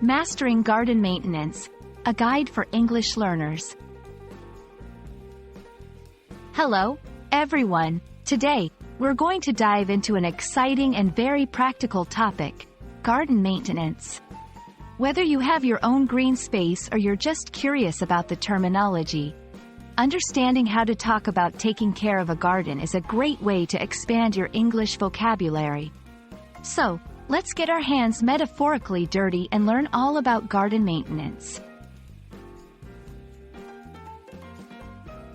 Mastering Garden Maintenance, a guide for English learners. Hello, everyone. Today, we're going to dive into an exciting and very practical topic, garden maintenance. Whether you have your own green space or you're just curious about the terminology, understanding how to talk about taking care of a garden is a great way to expand your English vocabulary. So, let's get our hands metaphorically dirty and learn all about garden maintenance.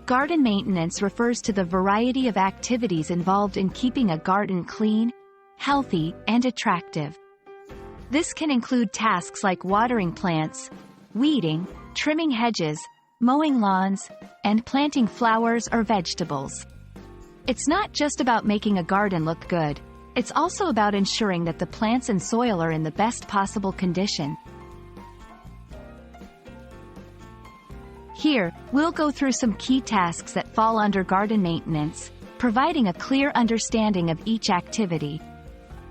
Garden maintenance refers to the variety of activities involved in keeping a garden clean, healthy, and attractive. This can include tasks like watering plants, weeding, trimming hedges, mowing lawns, and planting flowers or vegetables. It's not just about making a garden look good. It's also about ensuring that the plants and soil are in the best possible condition. Here, we'll go through some key tasks that fall under garden maintenance, providing a clear understanding of each activity.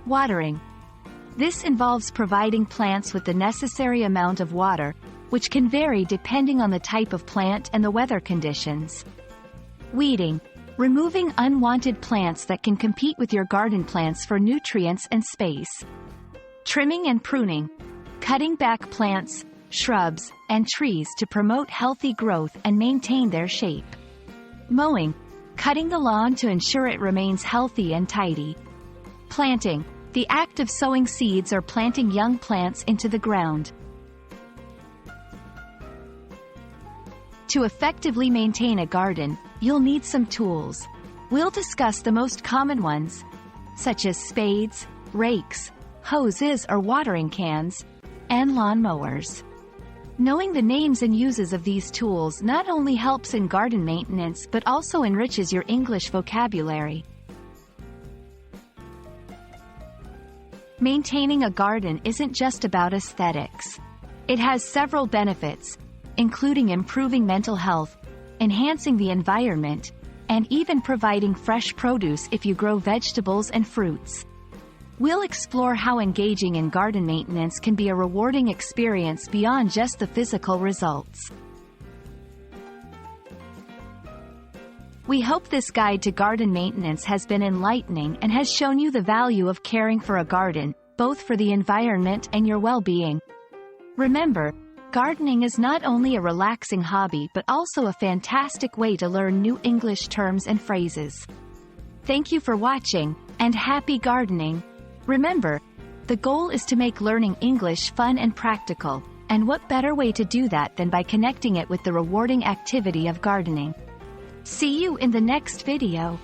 Watering. This involves providing plants with the necessary amount of water, which can vary depending on the type of plant and the weather conditions. Weeding. Removing unwanted plants that can compete with your garden plants for nutrients and space. Trimming and pruning. Cutting back plants, shrubs, and trees to promote healthy growth and maintain their shape. Mowing. Cutting the lawn to ensure it remains healthy and tidy. Planting. The act of sowing seeds or planting young plants into the ground. To effectively maintain a garden, you'll need some tools. We'll discuss the most common ones, such as spades, rakes, hoses or watering cans, and lawn mowers. Knowing the names and uses of these tools not only helps in garden maintenance but also enriches your English vocabulary. Maintaining a garden isn't just about aesthetics. It has several benefits, including improving mental health, enhancing the environment, and even providing fresh produce if you grow vegetables and fruits. We'll explore how engaging in garden maintenance can be a rewarding experience beyond just the physical results. We hope this guide to garden maintenance has been enlightening and has shown you the value of caring for a garden, both for the environment and your well-being. Remember, gardening is not only a relaxing hobby but also a fantastic way to learn new English terms and phrases. Thank you for watching, and happy gardening! Remember, the goal is to make learning English fun and practical, and what better way to do that than by connecting it with the rewarding activity of gardening. See you in the next video.